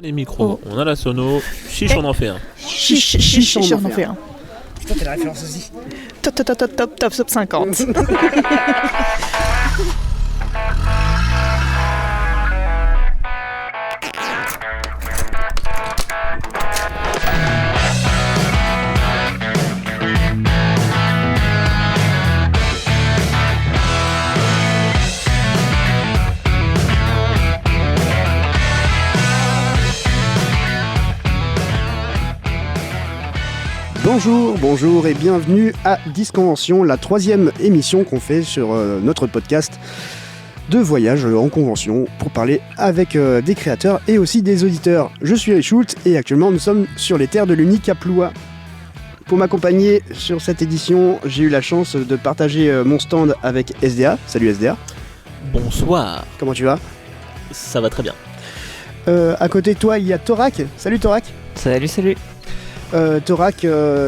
Les micros, on a la sono, chiche on en fait un. Chiche, on en fait un. Putain, t'as la référence aussi. Top 50. Bonjour et bienvenue à Disconvention, la 3e émission qu'on fait sur notre podcast de voyage en convention pour parler avec des créateurs et aussi des auditeurs. Je suis Richoult et actuellement nous sommes sur les terres de l'unique Aploua. Pour m'accompagner sur cette édition, j'ai eu la chance de partager mon stand avec SDA. Salut SDA. Bonsoir. Comment tu vas ? Ça va très bien. À côté de toi, il y a Thorak. Salut Thorak. Salut. Thorak,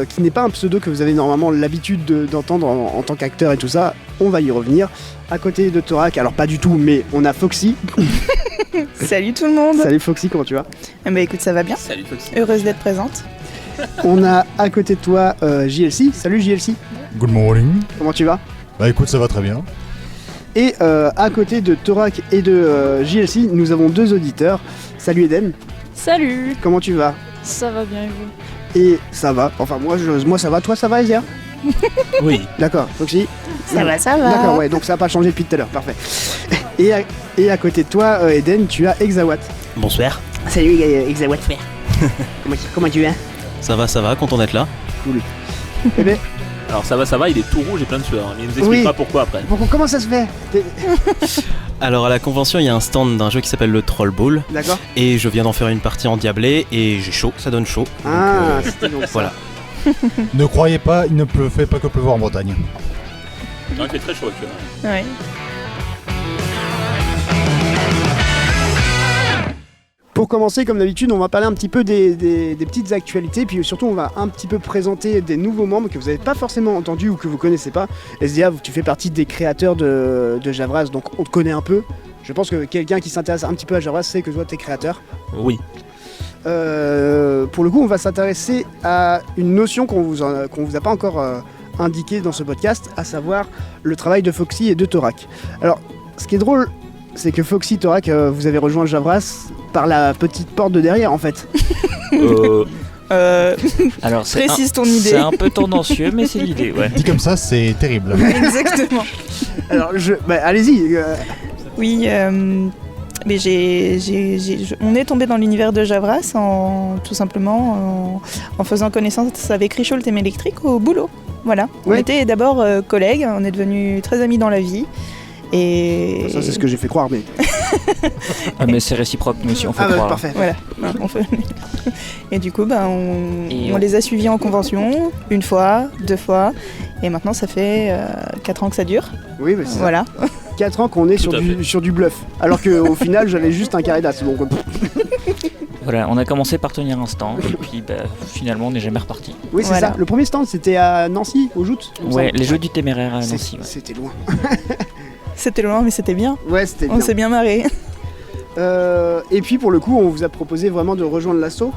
qui n'est pas un pseudo que vous avez normalement l'habitude d'entendre en tant qu'acteur et tout ça, on va y revenir. À côté de Thorak, alors pas du tout, mais on a Foxy. Salut tout le monde. Salut Foxy, comment tu vas ? Bah écoute, ça va bien. Salut Foxy. Heureuse d'être présente. On a à côté de toi JLC. Salut JLC. Good morning. Comment tu vas ? Bah écoute, ça va très bien. Et à côté de Thorak et de JLC, nous avons deux auditeurs. Salut Eden. Salut. Comment tu vas ? Ça va bien et vous ? Et ça va. Enfin moi ça va. Toi ça va Ezia ? Oui. D'accord. Foxy ? Ça va. D'accord, ouais, donc ça n'a pas changé depuis tout à l'heure, parfait. Et à côté de toi, Eden, tu as Exawat. Bonsoir. Salut Exawat frère. comment tu vas ? Ça va, content d'être là. Cool. Eh ben, Alors ça va, il est tout rouge et plein de sueur. Mais il nous expliquera pourquoi après. comment ça se fait ? Alors à la convention, il y a un stand d'un jeu qui s'appelle le Troll Ball. D'accord. Et je viens d'en faire une partie en diablé et j'ai chaud, ça donne chaud. Ah, c'était donc ça. Voilà. Ne croyez pas, il ne fait pas que pleuvoir en Bretagne. Non, il fait très chaud actuellement. Ouais. Pour commencer, comme d'habitude, on va parler un petit peu des petites actualités, puis surtout on va un petit peu présenter des nouveaux membres que vous n'avez pas forcément entendus ou que vous connaissez pas. SDA, tu fais partie des créateurs de Javras, donc on te connaît un peu. Je pense que quelqu'un qui s'intéresse un petit peu à Javras sait que toi t'es créateur. Oui. Pour le coup, on va s'intéresser à une notion qu'on vous a pas encore indiquée dans ce podcast, à savoir le travail de Foxy et de Thorak. Alors, ce qui est drôle, c'est que Foxy, Thorak, vous avez rejoint Javras par la petite porte de derrière, en fait. Alors Précise ton idée. C'est un peu tendancieux, mais c'est l'idée, ouais. Dit comme ça, c'est terrible. Exactement. Alors, allez-y. Oui, mais on est tombé dans l'univers de Javras tout simplement en faisant connaissance avec Richoult et Mélectrique au boulot. Voilà. Ouais. On était d'abord collègues, on est devenus très amis dans la vie. Et Ça, c'est ce que j'ai fait croire, mais... Ah, mais c'est réciproque, nous aussi on fait Ah, croire. parfait. voilà. On fait... Et du coup, Et on les a suivis en convention, une fois, 2 fois, et maintenant ça fait 4 ans que ça dure. Oui, mais c'est ça. Voilà. 4 ans qu'on est sur du bluff. Alors qu'au final, j'avais juste un carré d'as. Donc... Voilà, on a commencé par tenir un stand, et puis finalement on n'est jamais reparti. Oui, c'est Voilà. ça. Le premier stand, c'était à Nancy, au Joutes. il me Ouais, semble. les jeux du téméraire à Nancy. Ouais. C'était loin. C'était loin, mais c'était bien. Ouais, c'était bien. On s'est bien marré. Et puis pour le coup, on vous a proposé vraiment de rejoindre l'assaut.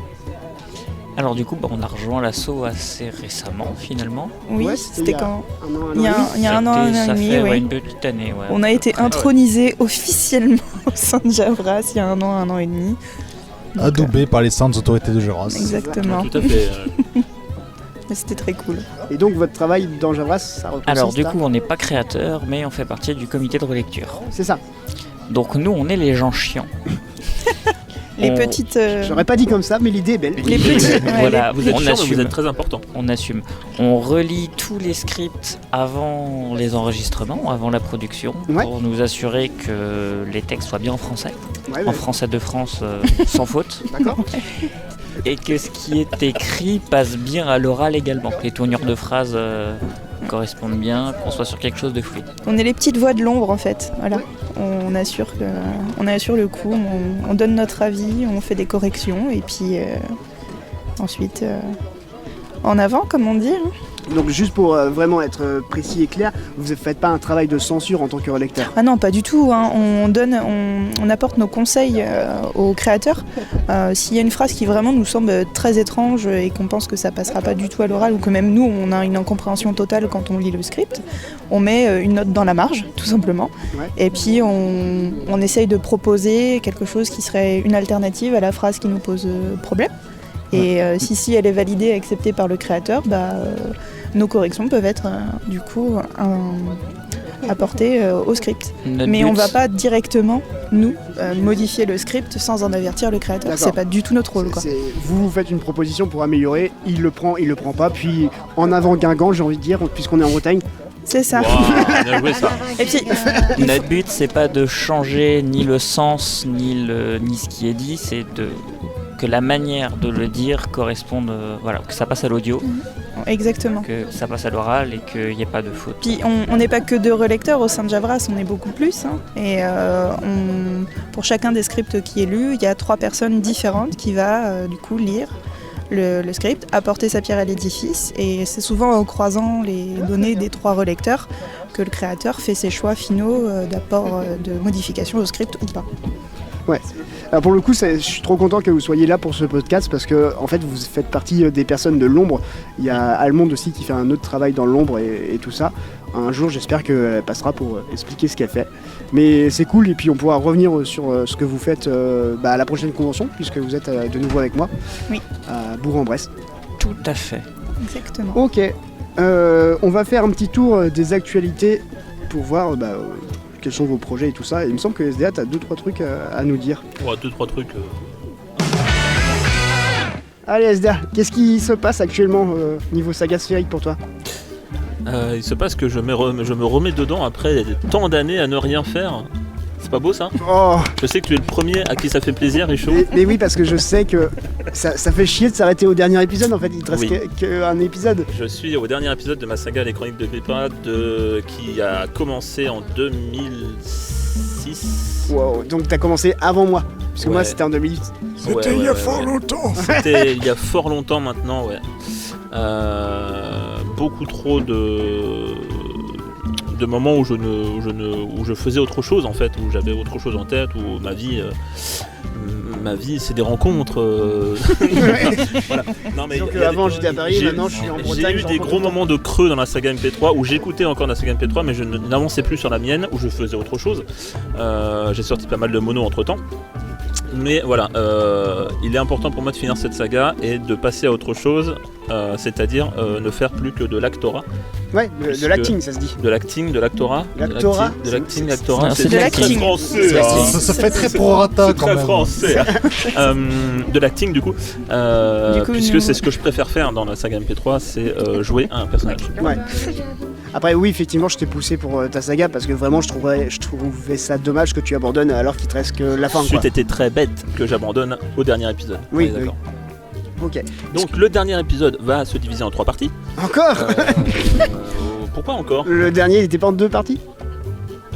Alors du coup, on a rejoint l'assaut assez récemment finalement. Oui, Ouais, c'était quand Un an, Il y a un an et Ça demi, fait oui. une petite année, ouais. On a été intronisé officiellement au sein de Javras il y a un an et demi. Donc, Adoubé par les saintes autorités de Javras. Exactement. Tout à fait. Mais c'était très cool. Et donc votre travail dans Javras, ça consiste Alors du à- coup, on n'est pas créateur, mais on fait partie du comité de relecture. C'est ça. Donc nous, on est les gens chiants. Les On- petites. J'aurais pas dit comme ça, mais l'idée est belle. Les petits. Ouais, Voilà, Vous êtes on chiant, mais assume. vous êtes très important. On assume. On relit tous les scripts avant les enregistrements, avant la production, Ouais. pour nous assurer que les textes soient bien en français, Ouais, en français de France, sans faute, D'accord. et que ce qui est écrit passe bien à l'oral également, que les tournures de phrases correspondent bien, qu'on soit sur quelque chose de fluide. On est les petites voix de l'ombre en fait. Voilà. On assure le coup, on donne notre avis, on fait des corrections et puis ensuite en avant, comme on dit. Donc juste pour vraiment être précis et clair, vous ne faites pas un travail de censure en tant que relecteur. Ah non, pas du tout. Hein. On apporte nos conseils aux créateurs. S'il y a une phrase qui vraiment nous semble très étrange et qu'on pense que ça passera pas du tout à l'oral ou que même nous, on a une incompréhension totale quand on lit le script, on met une note dans la marge, tout simplement. Ouais. Et puis on essaye de proposer quelque chose qui serait une alternative à la phrase qui nous pose problème. Et si elle est validée et acceptée par le créateur, nos corrections peuvent être du coup apportées au script. Mais on ne va pas directement, nous, modifier le script sans en avertir le créateur. D'accord. C'est pas du tout notre rôle. Quoi. Vous faites une proposition pour améliorer, il le prend pas, puis en avant Guingamp, j'ai envie de dire, puisqu'on est en Bretagne. C'est ça. Wow, bien joué ça. Et puis, Notre but, c'est pas de changer ni le sens, ni ce qui est dit, c'est que la manière de le dire corresponde, que ça passe à l'audio, exactement. que ça passe à l'oral et qu'il n'y ait pas de faute. Puis on n'est pas que 2 relecteurs au sein de Javras, on est beaucoup plus. Hein. Et pour chacun des scripts qui est lu, il y a 3 personnes différentes qui va du coup lire le script, apporter sa pierre à l'édifice. Et c'est souvent en croisant les données des 3 relecteurs que le créateur fait ses choix finaux d'apport de modification au script ou pas. Ouais. Alors pour le coup, je suis trop content que vous soyez là pour ce podcast parce que en fait, vous faites partie des personnes de l'ombre. Il y a Allemande aussi qui fait un autre travail dans l'ombre et tout ça. Un jour, j'espère qu'elle passera pour expliquer ce qu'elle fait. Mais c'est cool et puis on pourra revenir sur ce que vous faites à la prochaine convention puisque vous êtes de nouveau avec moi. Oui. À Bourg-en-Bresse. Tout à fait. Exactement. Ok. On va faire un petit tour des actualités pour voir quels sont vos projets et tout ça. Et il me semble que SDA, tu as 2-3 trucs à nous dire. Ouais, 2-3 trucs. Allez SDA, qu'est-ce qui se passe actuellement niveau saga sphérique pour toi? Il se passe que je me remets dedans après tant d'années à ne rien faire. C'est pas beau ça? Oh. Je sais que tu es le premier à qui ça fait plaisir, Richaud. Mais oui, parce que je sais que ça fait chier de s'arrêter au dernier épisode en fait, il te reste qu'un épisode. Je suis au dernier épisode de ma saga Les Chroniques de Grippa qui a commencé en 2006. Wow, donc t'as commencé avant moi, parce que moi c'était en 2008. C'était il y a fort longtemps. C'était il y a fort longtemps maintenant, ouais. Beaucoup trop de moments où je faisais autre chose en fait, où j'avais autre chose en tête, où ma vie c'est des rencontres. Voilà. Non, mais donc avant j'étais à Paris, maintenant je suis en Bretagne. J'ai eu des gros moments de creux dans la saga MP3 où j'écoutais encore la saga MP3 mais je n'avançais plus sur la mienne, où je faisais autre chose. J'ai sorti pas mal de mono entre temps. Mais voilà, il est important pour moi de finir cette saga et de passer à autre chose, c'est-à-dire ne faire plus que de l'actorat. Ouais, de l'acting ça se dit. De l'acting, de l'actorat. L'actorat. De l'acting, l'actorat. C'est de très l'acting. français. Ça fait très prorata quand Très même. français. De l'acting du coup, puisque nous- c'est ce que je préfère faire dans la saga MP3, c'est jouer à un personnage. Ouais. Après oui, effectivement, je t'ai poussé pour ta saga parce que vraiment je trouvais ça dommage que tu abandonnes alors qu'il te reste que la fin quoi. C'eût été très bête que j'abandonne au dernier épisode. Oui, On est d'accord. Ok. Donc le dernier épisode va se diviser en 3 parties. Encore Pourquoi encore? Le dernier il était pas en 2 parties?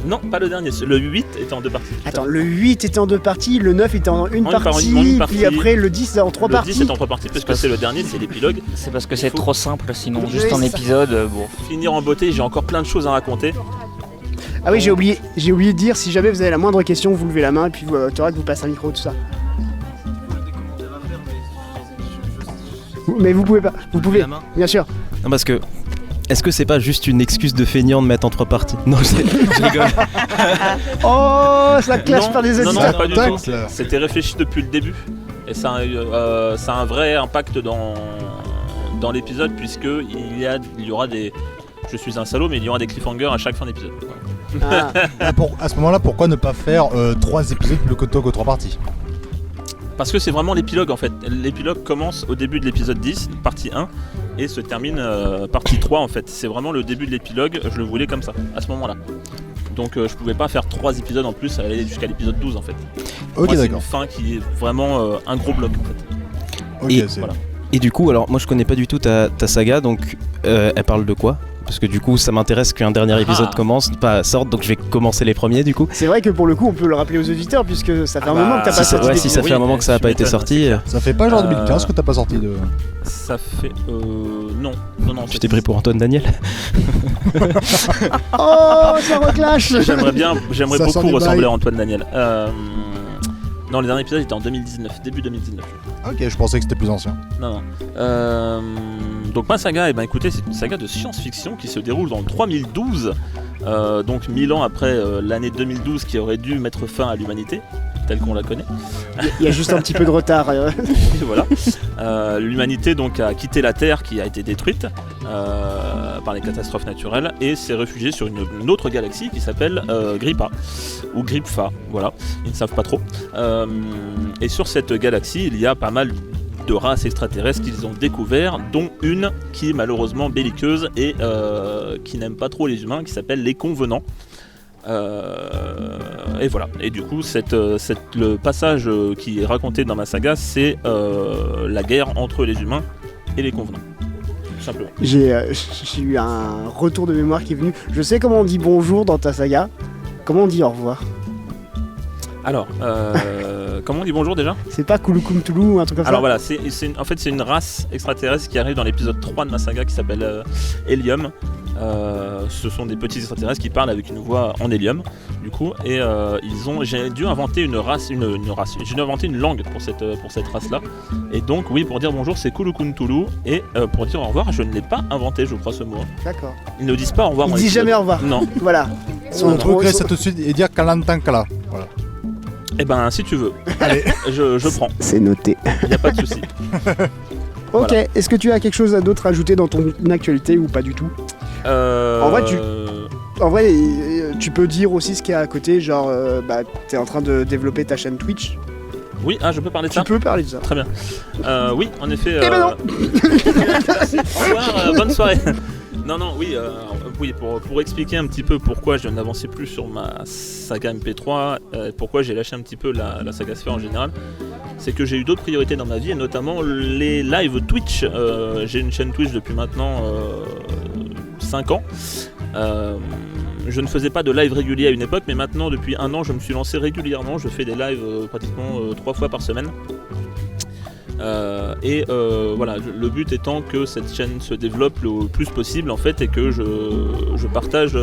Non, pas le dernier. Le 8 était en 2 parties. Attends, le 8 était en 2 parties, le 9 était en une En partie, une partie. puis après le 10 est en 3 Le parties. 10 est en 3 parties parce que c'est le dernier, c'est l'épilogue. C'est parce que Il c'est faut- trop simple, sinon Oui, juste en c'est ça. épisode, bon. Finir en beauté, j'ai encore plein de choses à raconter. Ah oui, j'ai oublié de dire, si jamais vous avez la moindre question, vous levez la main et puis Thorac vous passe un micro, tout ça. Mais vous pouvez pas, vous pouvez, La main. bien sûr. Non, parce que. Est-ce que c'est pas juste une excuse de feignant de mettre en 3 parties? Non, je rigole. Oh, ça clash Non, par des non, auditeurs. non, pas du Tac, tout. là. C'était réfléchi depuis le début. Et ça a un vrai impact dans l'épisode, puisque il y aura des... Je suis un salaud, mais il y aura des cliffhangers à chaque fin d'épisode. Ah, À ce moment-là, pourquoi ne pas faire 3 épisodes plutôt que 3 parties? Parce que c'est vraiment l'épilogue en fait. L'épilogue commence au début de l'épisode 10, partie 1, et se termine partie 3 en fait. C'est vraiment le début de l'épilogue, je le voulais comme ça, à ce moment-là. Donc je pouvais pas faire 3 épisodes en plus, aller jusqu'à l'épisode 12 en fait. Ok, Moi, c'est une d'accord. fin qui est vraiment un gros bloc en fait. Ok, Et c'est voilà. Et du coup, alors moi je connais pas du tout ta saga, donc elle parle de quoi? parce que du coup ça m'intéresse qu'un dernier épisode sorte, donc je vais commencer les premiers du coup. C'est vrai que pour le coup, on peut le rappeler aux auditeurs puisque ça fait un moment que t'as pas sorti. Ouais, si ça fait un moment que ça n'a pas été sorti. Ça fait pas genre 2015 que t'as pas sorti de. Ça fait. Non. Tu t'es pris pour Antoine Daniel. Oh, ça reclash. J'aimerais Ça sort beaucoup du ressembler bail. à Antoine Daniel. Non, le dernier épisode était en 2019, début 2019. Ok, je pensais que c'était plus ancien. Non. Donc ma saga, écoutez, c'est une saga de science-fiction qui se déroule dans le 3012, donc 1000 ans après l'année 2012 qui aurait dû mettre fin à l'humanité, telle qu'on la connaît. Il y a juste un petit peu de retard. Voilà. L'humanité donc a quitté la Terre qui a été détruite par les catastrophes naturelles et s'est réfugiée sur une autre galaxie qui s'appelle Grippa ou Gripfa, voilà, ils ne savent pas trop. Et sur cette galaxie, il y a pas mal de races extraterrestres qu'ils ont découvert, dont une qui est malheureusement belliqueuse et qui n'aime pas trop les humains, qui s'appelle les Convenants. Et voilà. Et du coup, le passage qui est raconté dans ma saga, c'est la guerre entre les humains et les Convenants. Tout simplement. J'ai eu un retour de mémoire qui est venu. Je sais comment on dit bonjour dans ta saga. Comment on dit au revoir? Alors, comment on dit bonjour déjà? C'est pas Kulukumtulu ou un truc comme ça? Alors voilà, en fait c'est une race extraterrestre qui arrive dans l'épisode 3 de ma saga qui s'appelle Helium. Ce sont des petits extraterrestres qui parlent avec une voix en hélium, du coup, et j'ai dû inventer une langue pour cette race-là. Et donc oui, pour dire bonjour c'est Kulukuntulu, et pour dire au revoir, je ne l'ai pas inventé, je crois, ce mot. D'accord. Ils ne disent pas au revoir. Ils disent jamais au revoir. Non. Voilà. On trouverait ça tout de suite et dire Kalantankala. Voilà. Eh ben si tu veux. Allez. je prends. C'est noté. Il n'y a pas de souci. Ok, Voilà. Est-ce que tu as quelque chose d'autre à ajouter dans ton actualité ou pas du tout? En vrai, tu peux dire aussi ce qu'il y a à côté, genre t'es en train de développer ta chaîne Twitch. Oui, je peux parler de Tu ça. peux parler de ça. Très bien. Oui, en effet. Eh ben non. Au revoir, bonne soirée. Oui, pour expliquer un petit peu pourquoi je n'avançais plus sur ma saga MP3, pourquoi j'ai lâché un petit peu la saga Sphere en général, c'est que j'ai eu d'autres priorités dans ma vie, et notamment les lives Twitch. J'ai une chaîne Twitch depuis maintenant 5 ans. Je ne faisais pas de live régulier à une époque, mais maintenant depuis 1 an je me suis lancé régulièrement. Je fais des lives pratiquement 3 fois par semaine. Voilà, le but étant que cette chaîne se développe le plus possible en fait, et que je partage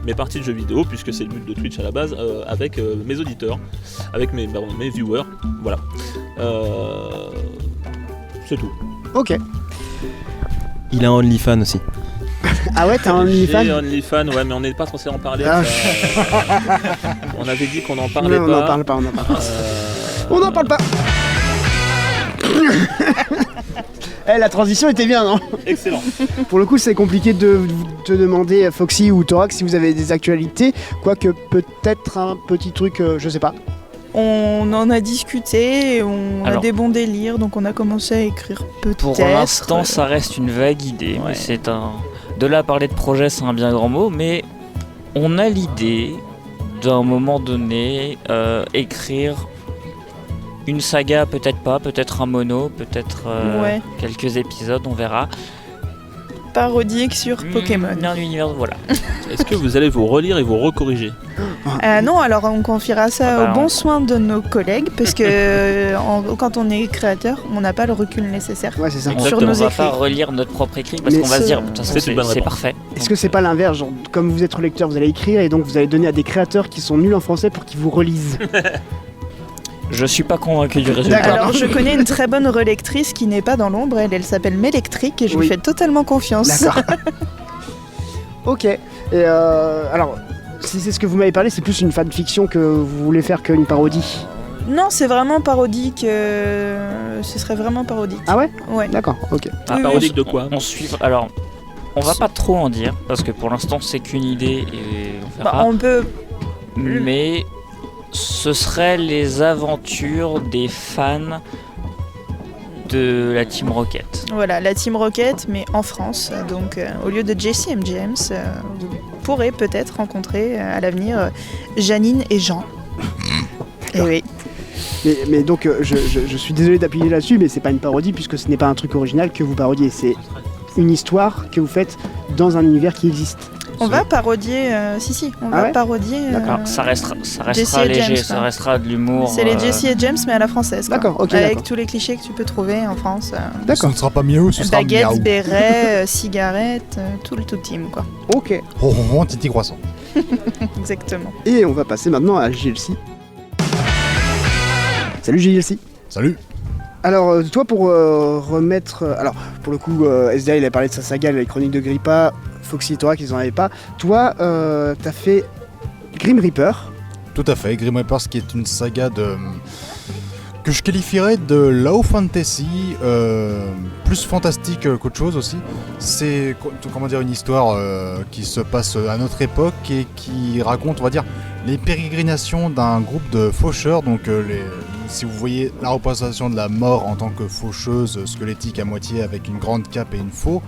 mes parties de jeux vidéo, puisque c'est le but de Twitch à la base, avec mes auditeurs, avec mes viewers, voilà. C'est tout. Ok. Il a un OnlyFans aussi. Ah ouais, t'as un OnlyFans? J'ai OnlyFans, ouais, mais on n'est pas censé en parler. Ah. On avait dit qu'on n'en parlait Non, pas. on n'en parle pas, on n'en parle pas. On n'en parle pas. La transition était bien, non? Excellent. Pour le coup, c'est compliqué de te demander, Foxy ou Thorax, si vous avez des actualités, quoique peut-être un petit truc, je sais pas. On en a discuté, et on a des bons délires, donc on a commencé à écrire peut-être. Pour l'instant, ça reste une vague idée, mais c'est un... De là à parler de projet, c'est un bien grand mot, mais on a l'idée d'un moment donné écrire une saga, peut-être pas, peut-être un mono, peut-être quelques épisodes, on verra. Parodique sur Pokémon. Dans l'univers, voilà. Est-ce que vous allez vous relire et vous recorriger? Non, alors on confiera ça au bon soin de nos collègues, parce que quand on est créateur, on n'a pas le recul nécessaire sur nos écrits. On va pas écrits. relire notre propre écrit, parce qu'on va se dire, de toute façon, c'est parfait. Est-ce que c'est pas l'inverse, genre, comme vous êtes relecteur, vous allez écrire et donc vous allez donner à des créateurs qui sont nuls en français pour qu'ils vous relisent? Je suis pas convaincu du résultat. Alors je connais une très bonne relectrice qui n'est pas dans l'ombre, elle s'appelle Mélectrique, et je lui fais totalement confiance. D'accord. Ok. Et alors, si c'est ce que vous m'avez parlé, c'est plus une fanfiction que vous voulez faire qu'une parodie? Non, c'est vraiment parodique. Ce serait vraiment parodique. Ah ouais? Ouais. D'accord, ok. Parodique de quoi? On suit. Alors, on va pas trop en dire, parce que pour l'instant c'est qu'une idée et on verra. On peut. Mais ce seraient les aventures des fans de la Team Rocket. Voilà, la Team Rocket, mais en France. Donc, au lieu de Jessie M. James, vous pourrez peut-être rencontrer à l'avenir Janine et Jean. Et oui. Mais donc, je suis désolé d'appuyer là-dessus, mais c'est pas une parodie puisque ce n'est pas un truc original que vous parodiez. C'est une histoire que vous faites dans un univers qui existe. On va parodier, on va ouais parodier. D'accord. Ça restera Jesse et léger, James, ça quoi. restera de l'humour. C'est les Jesse et James, mais à la française. Quoi. D'accord, ok. Avec D'accord. tous les clichés que tu peux trouver en France. Ce D'accord. ne sera pas miaou, ce sera miaou. Baguettes, bérets, cigarettes, tout le tout team, quoi. Ok. Ronron, titi croissant. Exactement. Et on va passer maintenant à JLC. Salut JLC. Salut. Alors toi pour remettre... alors pour le coup SDA il a parlé de sa saga les Chroniques de Grippa, Foxy et Tora qu'ils en avaient pas. Toi t'as fait Grim Reaper. Tout à fait, Grim Reaper, qui est une saga que je qualifierais de low fantasy, plus fantastique qu'autre chose aussi. C'est comment dire une histoire qui se passe à notre époque et qui raconte, on va dire, les pérégrinations d'un groupe de faucheurs. Donc si vous voyez la représentation de la mort en tant que faucheuse squelettique à moitié avec une grande cape et une faux,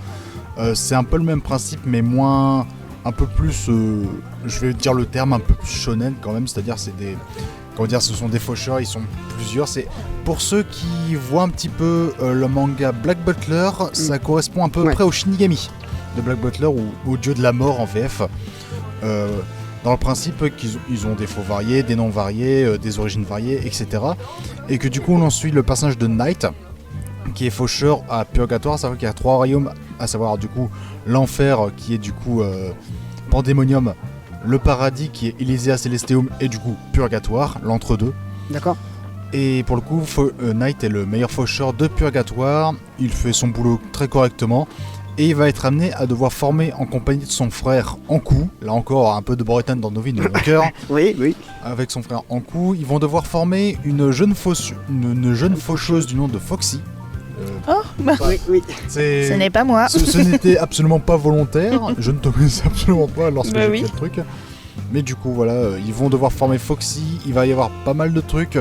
c'est un peu le même principe mais moins... un peu plus, je vais dire le terme, un peu plus shonen quand même, c'est-à-dire c'est des... Comment dire, ce sont des faucheurs, ils sont plusieurs. C'est pour ceux qui voient un petit peu le manga Black Butler, ça correspond à peu près au Shinigami de Black Butler ou au dieu de la mort en VF. Dans le principe qu'ils ont des faux variés, des noms variés, des origines variées, etc. Et que du coup on en suit le personnage de Knight, qui est faucheur à Purgatoire, à savoir qu'il y a 3 royaumes, à savoir du coup l'enfer qui est du coup Pandémonium, le paradis qui est Elysia Celestium et du coup Purgatoire, l'entre-deux. D'accord. Et pour le coup, Knight est le meilleur faucheur de Purgatoire, il fait son boulot très correctement et il va être amené à devoir former en compagnie de son frère Ankou, là encore un peu de Borutan dans nos vies, dans nos cœurs. Oui, oui. Avec son frère Ankou, ils vont devoir former une jeune faucheuse du nom de Foxy. Oh, bah, Oui. ce n'est pas moi. Ce n'était absolument pas volontaire, je ne te connaissais absolument pas lorsque Bah j'ai oui. fait le truc. Mais du coup, voilà, ils vont devoir former Foxy, il va y avoir pas mal de trucs,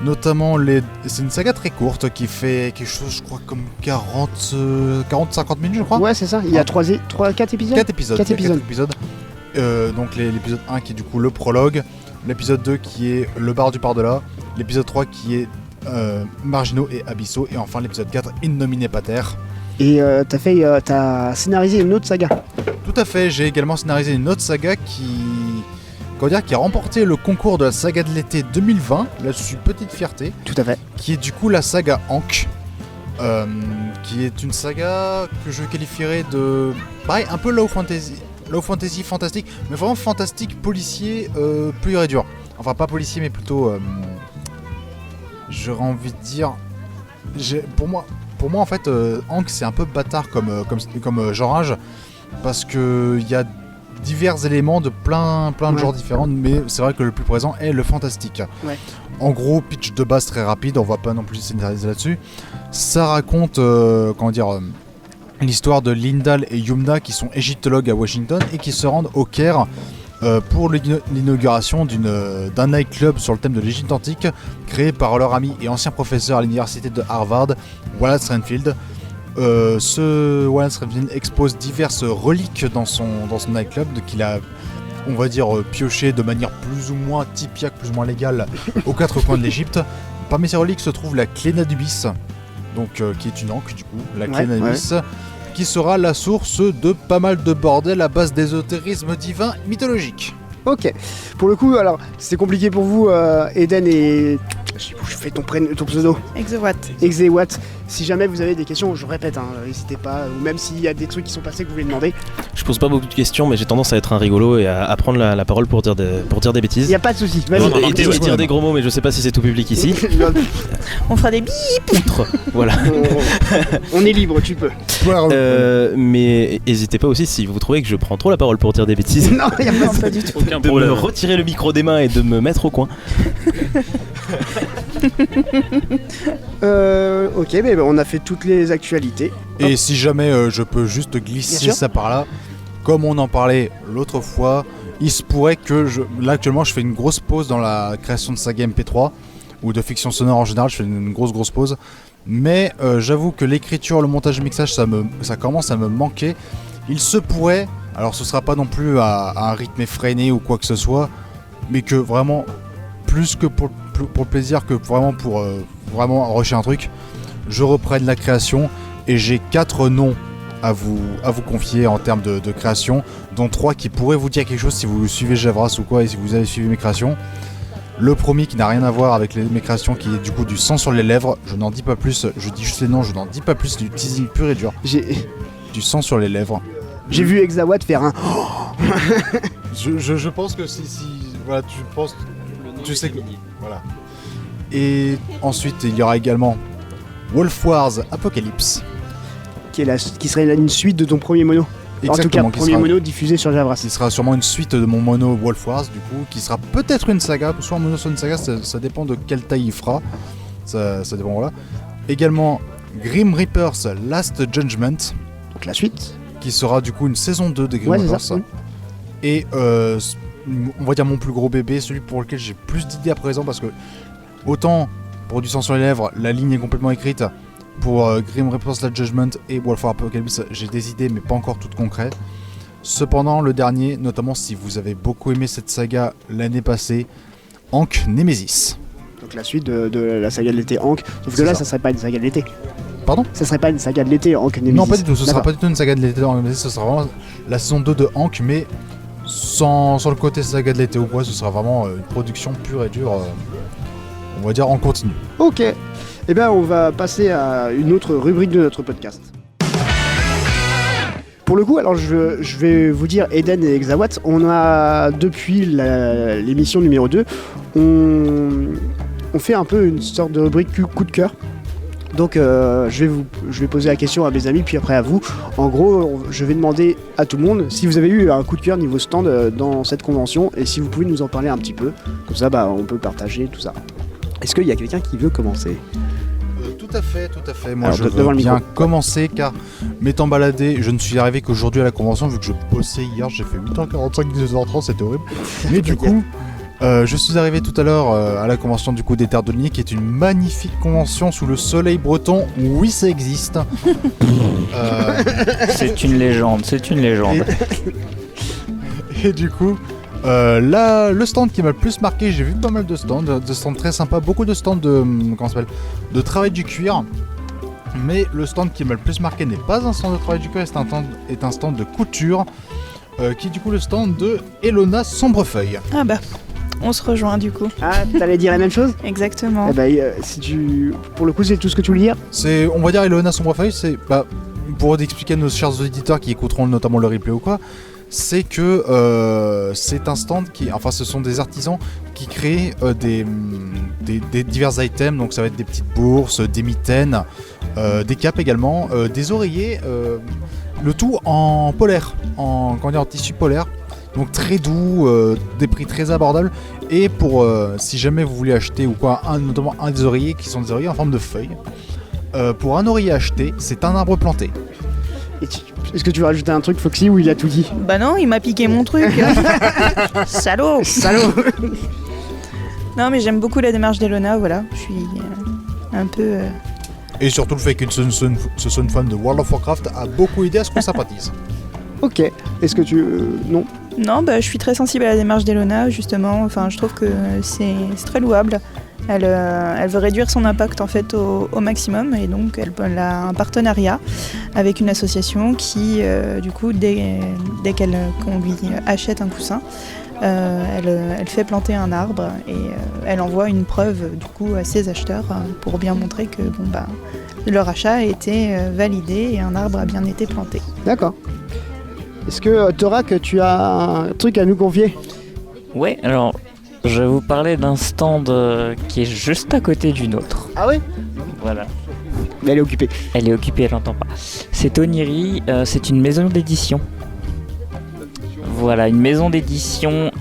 notamment c'est une saga très courte qui fait quelque chose, je crois, comme 40-50 minutes, je crois. Ouais, c'est ça. Il y a 4 épisodes. 4 épisodes. Quatre Il y a épisodes. 4 épisodes. Donc l'épisode 1 qui est du coup le prologue, l'épisode 2 qui est le bar du par-delà, l'épisode 3 qui est Marginaux et Abyssaux, et enfin l'épisode 4 In Nomine Pater. Et t'as scénarisé une autre saga. Tout à fait, j'ai également scénarisé une autre saga qui a remporté le concours de la saga de l'été 2020, là je suis petite fierté, Tout à fait. qui est du coup la saga Ankh, qui est une saga que je qualifierais de... pareil, un peu low fantasy fantastique, mais vraiment fantastique, policier, pur et dur. Enfin pas policier mais plutôt... j'aurais envie de dire... Pour moi en fait, Ankh c'est un peu bâtard comme genrage, parce que il y a divers éléments de plein de genres différents, mais c'est vrai que le plus présent est le fantastique. Ouais. En gros, pitch de base très rapide, on va pas non plus scénariser là-dessus. Ça raconte l'histoire de Lindal et Yumna qui sont égyptologues à Washington et qui se rendent au Caire pour l'inauguration d'un nightclub sur le thème de l'Égypte antique, créé par leur ami et ancien professeur à l'université de Harvard, Wallace Renfield. Ce Wallace Renfield expose diverses reliques dans son nightclub qu'il a, on va dire, pioché de manière plus ou moins typiaque, plus ou moins légale aux 4 coins de l'Égypte. Parmi ces reliques se trouve la clé d'Anubis, donc qui est une ankh du coup, la clé d'Anubis, qui sera la source de pas mal de bordel à base d'ésotérisme divin mythologique. Ok. Pour le coup, alors, c'est compliqué pour vous, Eden et... Je fais ton pseudo. Exowatt. Exewatt. Si jamais vous avez des questions, je répète, n'hésitez pas. Ou même s'il y a des trucs qui sont passés que vous voulez demander. Je pose pas beaucoup de questions, mais j'ai tendance à être un rigolo et à prendre la parole pour dire des Il bêtises. n'y a pas de souci. Vas-y. Non, non, Et dire des gros mots, mais je sais pas si c'est tout public ici. On fera des billes. Outre, voilà. On est libre, tu peux. Mais n'hésitez pas aussi si vous trouvez que je prends trop la parole pour dire des bêtises, Non, il n'y a pas Non, de pas du tout. Aucun de me problème. retirer le micro des mains et de me mettre au coin. Ok, mais on a fait toutes les actualités. Et si jamais je peux juste glisser Bien sûr. ça par là, comme on en parlait l'autre fois, il se pourrait que là actuellement je fais une grosse pause dans la création de saga MP3 ou de fiction sonore en général, je fais une grosse pause. Mais j'avoue que l'écriture, le montage, le mixage, ça commence à me manquer. Il se pourrait, alors ce sera pas non plus à un rythme effréné ou quoi que ce soit, mais que vraiment, plus que pour le plaisir que vraiment pour vraiment rusher un truc, je reprenne la création et j'ai 4 noms à vous confier en termes de création, dont 3 qui pourraient vous dire quelque chose si vous suivez Javras ou quoi et si vous avez suivi mes créations. Le premier qui n'a rien à voir avec mes créations, qui est du coup du sang sur les lèvres, je n'en dis pas plus, je dis juste les noms, je n'en dis pas plus, du teasing pur et dur. Du sang sur les lèvres. J'ai vu Exawad faire un... je pense que si voilà, tu penses, tu sais que... Voilà. Et ensuite, il y aura également Wolf Wars Apocalypse. Qui serait une suite de ton premier mono. Exactement, en tout cas, premier mono diffusé sur Javras. Qui sera sûrement une suite de mon mono Wolf Wars, du coup, qui sera peut-être une saga, soit un mono, soit une saga, ça dépend de quelle taille il fera. Ça dépend, voilà. Également, Grim Reaper's Last Judgment. Donc la suite. Qui sera du coup une saison 2 de Grim Reapers. Et on va dire mon plus gros bébé, celui pour lequel j'ai plus d'idées à présent, parce que autant pour du sang sur les lèvres, la ligne est complètement écrite. Pour Grim Reaper's Last Judgment et Wolf Wars Apocalypse, j'ai des idées mais pas encore toutes concrètes. Cependant, le dernier, notamment si vous avez beaucoup aimé cette saga l'année passée, Ankh Nemesis. Donc la suite de la saga de l'été Ankh, sauf que là ça serait pas une saga de l'été. Pardon ? Ça serait pas une saga de l'été Ankh Nemesis. Non, pas du tout, ce sera pas du tout une saga de l'été Ankh Nemesis, ce sera vraiment la saison 2 de Ankh, mais sans le côté saga de l'été ou quoi, ce sera vraiment une production pure et dure, on va dire en continu. Ok. Eh bien, on va passer à une autre rubrique de notre podcast. Pour le coup, alors je vais vous dire, Eden et Exawat, on a, depuis l'émission numéro 2, on fait un peu une sorte de rubrique coup de cœur. Donc je vais poser la question à mes amis, puis après à vous. En gros, je vais demander à tout le monde si vous avez eu un coup de cœur niveau stand dans cette convention, et si vous pouvez nous en parler un petit peu. Comme ça, on peut partager tout ça. Est-ce qu'il y a quelqu'un qui veut commencer ? Tout à fait. Moi, alors, je veux bien commencer, car m'étant baladé, je ne suis arrivé qu'aujourd'hui à la convention, vu que je bossais hier, j'ai fait 8h45, 2h30, c'était horrible. Mais du coup, je suis arrivé tout à l'heure à la convention du coup des Terres de Ligny, qui est une magnifique convention sous le soleil breton. Oui, ça existe. C'est une légende. Et du coup... là, le stand qui m'a le plus marqué, j'ai vu pas mal de stands très sympas, beaucoup de stands de travail du cuir. Mais le stand qui m'a le plus marqué n'est pas un stand de travail du cuir, est un stand de couture, qui est du coup le stand de Elona Sombrefeuille. Ah bah, on se rejoint du coup. Ah, t'allais dire la même chose ? Exactement. Eh ben, pour le coup, c'est tout ce que tu voulais dire ? C'est, on va dire, Elona Sombrefeuille, c'est, pour expliquer à nos chers auditeurs qui écouteront notamment le replay ou quoi, c'est que c'est un stand ce sont des artisans qui créent des divers items, donc ça va être des petites bourses, des mitaines, des capes également, des oreillers, le tout en polaire, en tissu polaire, donc très doux, des prix très abordables, et pour si jamais vous voulez acheter ou quoi, notamment un des oreillers qui sont des oreillers en forme de feuille, pour un oreiller acheté, c'est un arbre planté. Est-ce que tu veux rajouter un truc, Foxy, ou il a tout dit ? Bah non, il m'a piqué mon truc. Salaud. Non, mais j'aime beaucoup la démarche d'Elona, voilà. Je suis un peu... Et surtout le fait que ce soit une fan de World of Warcraft a beaucoup aidé à ce qu'on sympathise. Ok. Est-ce que tu... non ? Non, je suis très sensible à la démarche d'Elona, justement. Enfin, je trouve que c'est très louable. Elle veut réduire son impact en fait au maximum, et donc elle a un partenariat avec une association qui, du coup, dès qu'on lui achète un coussin, elle fait planter un arbre, et elle envoie une preuve du coup à ses acheteurs pour bien montrer que leur achat a été validé et un arbre a bien été planté. D'accord. Est-ce que Thorak, tu as un truc à nous confier ? Ouais, alors je vais vous parler d'un stand qui est juste à côté du nôtre. Ah ouais ? Voilà. Mais elle est occupée. Elle est occupée, elle n'entend pas. C'est Oniri, c'est une maison d'édition. Voilà, une maison d'édition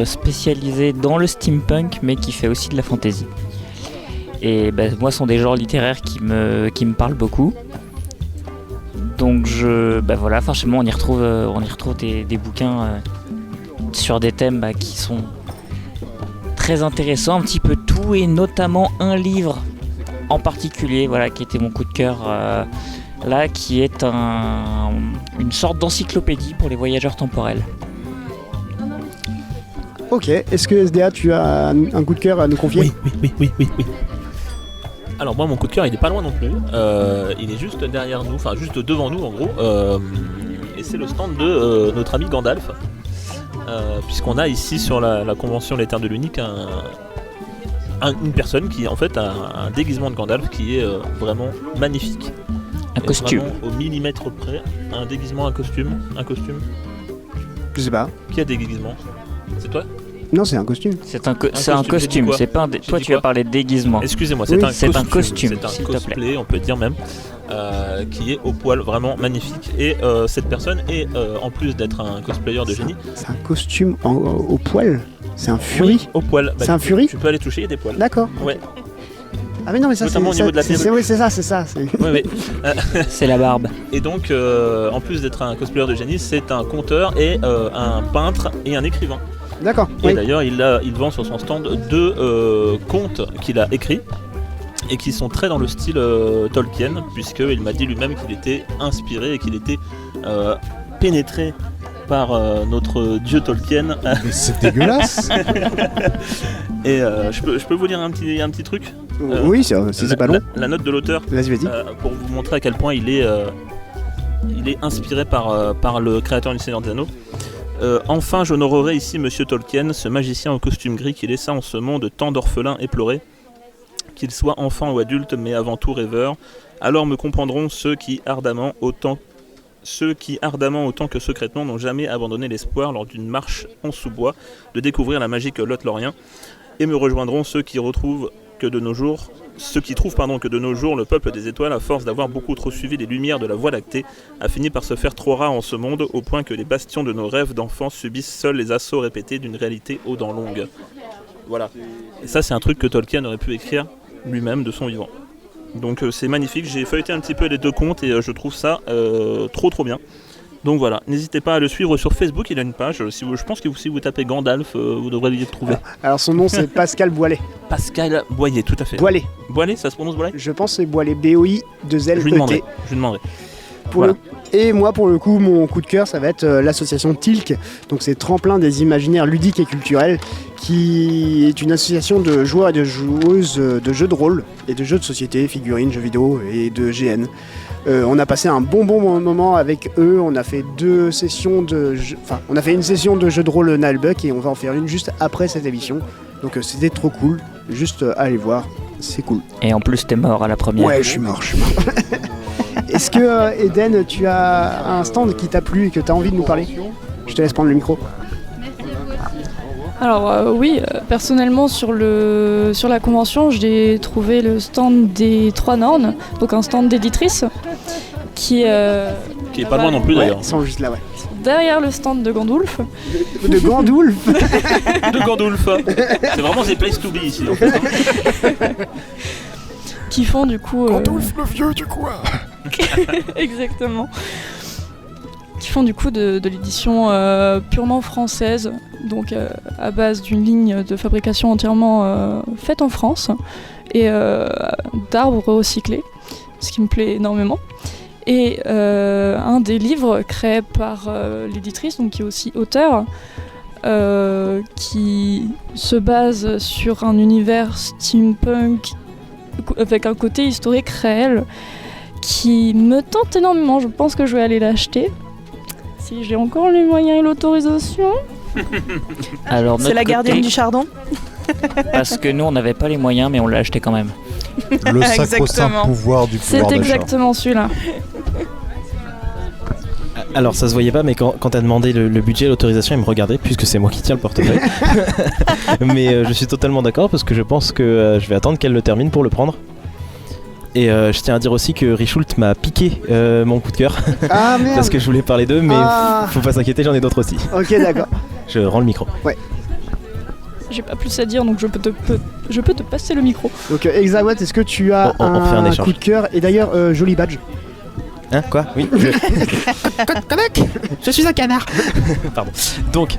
spécialisée dans le steampunk, mais qui fait aussi de la fantasy. Et moi, ce sont des genres littéraires qui me parlent beaucoup. Donc chez moi, on y retrouve des bouquins sur des thèmes qui sont très intéressants, un petit peu tout, et notamment un livre en particulier, qui était mon coup de cœur qui est une sorte d'encyclopédie pour les voyageurs temporels. Ok, est-ce que SDA, tu as un coup de cœur à nous confier ? Oui. Alors moi mon coup de cœur il est pas loin non plus, il est juste derrière nous, enfin juste devant nous en gros, et c'est le stand de notre ami Gandalf, puisqu'on a ici sur la convention Les Terres de l'Unique une personne qui en fait a un déguisement de Gandalf qui est vraiment magnifique. Un costume. Vraiment au millimètre près, un déguisement, un costume. Je sais pas. Qui a des déguisements? C'est toi? Non, c'est un costume. C'est un costume, costume, c'est pas un J'ai toi dit tu as quoi parlé de déguisement. Excusez-moi, Oui, c'est un costume, c'est un s'il te plaît. cosplay, on peut dire même, qui est au poil vraiment magnifique. Et cette personne est, en plus d'être un cosplayer de génie, C'est un costume au poil. C'est un furie. oui, au poil. C'est un furie. Tu peux aller toucher, il y a des poils. D'accord. Ouais. Ah mais non mais ça Notamment au niveau de la perruque. oui, c'est ça. Ouais. C'est la barbe. Et donc, en plus d'être un cosplayer de génie, c'est un conteur et un peintre et un écrivain. D'accord. Et Oui. d'ailleurs, il vend sur son stand 2 contes qu'il a écrits et qui sont très dans le style Tolkien, puisqu'il m'a dit lui-même qu'il était inspiré et qu'il était pénétré par notre dieu Tolkien. Mais c'est dégueulasse. Et je peux vous lire un petit truc. Oui, c'est pas long. La note de l'auteur, Vas-y. pour vous montrer à quel point il est inspiré par le créateur du Seigneur des Anneaux. Enfin, j'honorerai ici Monsieur Tolkien, ce magicien au costume gris qui laissa en ce monde tant d'orphelins éplorés, qu'ils soient enfants ou adultes, mais avant tout rêveurs. Alors me comprendront ceux qui ardemment autant que secrètement n'ont jamais abandonné l'espoir lors d'une marche en sous-bois de découvrir la magie que Lothlórien, et me rejoindront ceux qui trouvent que de nos jours le peuple des étoiles, à force d'avoir beaucoup trop suivi les lumières de la Voie lactée, a fini par se faire trop rare en ce monde, au point que les bastions de nos rêves d'enfants subissent seuls les assauts répétés d'une réalité aux dents longues. Voilà. Et ça, c'est un truc que Tolkien aurait pu écrire lui-même de son vivant. Donc c'est magnifique, j'ai feuilleté un petit peu les 2 contes et je trouve ça trop bien. Donc voilà, n'hésitez pas à le suivre sur Facebook, il a une page, je pense que si vous tapez Gandalf, vous devriez le trouver. Alors son nom c'est Pascal Boilet. Pascal Boyer, tout à fait. Boilet. Boilet, ça se prononce Boilet? Je pense que c'est Boilet. B-O-I-2-L-E-T. Je lui demanderai. Voilà. Et moi pour le coup mon coup de cœur ça va être l'association TILC, donc c'est Tremplin des imaginaires ludiques et culturels, qui est une association de joueurs et de joueuses de jeux de rôle et de jeux de société, figurines, jeux vidéo et de GN. On a passé un bon moment avec eux, on a fait 2 sessions on a fait une session de jeu de rôle Nalbuck et on va en faire une juste après cette émission, donc c'était trop cool, juste allez voir, c'est cool. Et en plus t'es mort à la première. Ouais, je suis mort. Est-ce que Eden, tu as un stand qui t'a plu et que tu as envie de nous parler? Je te laisse prendre le micro. Alors oui, personnellement sur la convention, j'ai trouvé le stand des 3 Nornes, donc un stand d'éditrice qui est pas loin non plus d'ailleurs. Ils sont juste là, ouais. derrière le stand de Gandulf. De Gandulf. De Gandulf. C'est vraiment des places to be ici. En fait. Qui font du coup... Gandulf le vieux du coin. Exactement. Qui font du coup de l'édition purement française, donc à base d'une ligne de fabrication entièrement faite en France et d'arbres recyclés, ce qui me plaît énormément. Et un des livres créés par l'éditrice, donc qui est aussi auteur, qui se base sur un univers steampunk avec un côté historique réel qui me tente énormément. Je pense que je vais aller l'acheter si j'ai encore les moyens et l'autorisation. Alors, C'est la gardienne du chardon. Parce que nous on n'avait pas les moyens, mais on l'a acheté quand même. Le sacro-saint Exactement. pouvoir du pouvoir C'est d'achat. exactement celui-là. Alors ça se voyait pas, mais quand t'as demandé le budget et l'autorisation, il me regardait puisque c'est moi qui tiens le portefeuille. Mais je suis totalement d'accord parce que je pense que je vais attendre qu'elle le termine pour le prendre. Et je tiens à dire aussi que Richult m'a piqué mon coup de cœur Ah merde. parce que je voulais parler d'eux, mais Ah. faut pas s'inquiéter, j'en ai d'autres aussi. Ok, d'accord. Je rends le micro. J'ai pas plus à dire, donc je peux te passer le micro. Donc Exawat, est-ce que tu as On fait un échange. coup de cœur? Et d'ailleurs, joli badge. Hein, quoi? Oui. Je suis un canard. Pardon. Donc,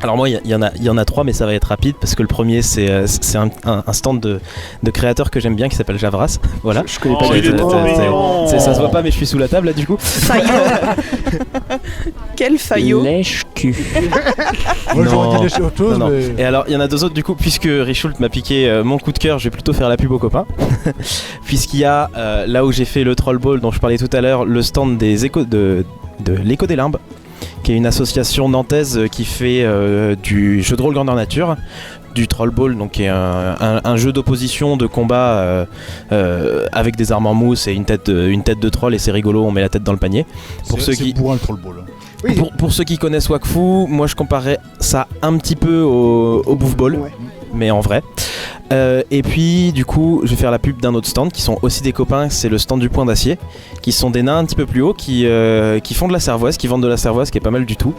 Alors moi, il y en a 3, mais ça va être rapide parce que le premier, c'est un stand de créateurs que j'aime bien qui s'appelle Javras. Voilà. Je connais Oh, pas il du est tout. trop mignon. Ça se voit pas, mais je suis sous la table là du coup. Faillot. Quel faillot. Lèche-cul. Moi, j'aurais Non. dit lécher autre chose, Non, non. mais. Et alors, il y en a 2 autres du coup, puisque Richult m'a piqué mon coup de cœur, je vais plutôt faire la pub aux copains. Puisqu'il y a, là où j'ai fait le Troll Ball dont je parlais tout à l'heure, le stand des échos de l'Écho des Limbes, qui est une association nantaise qui fait du jeu de rôle grandeur nature, du Troll Ball, donc qui est un jeu d'opposition, de combat avec des armes en mousse et une tête de troll, et c'est rigolo, on met la tête dans le panier. Pour ceux qui bourrin le Troll Ball. Oui. pour ceux qui connaissent Wakfu, moi je comparerais ça un petit peu au Bouffe Ball, Ouais. mais en vrai. Et puis du coup je vais faire la pub d'un autre stand qui sont aussi des copains, c'est le stand du Point d'Acier, qui sont des nains un petit peu plus hauts qui font de la cervoise, qui vendent de la cervoise, qui est pas mal du tout.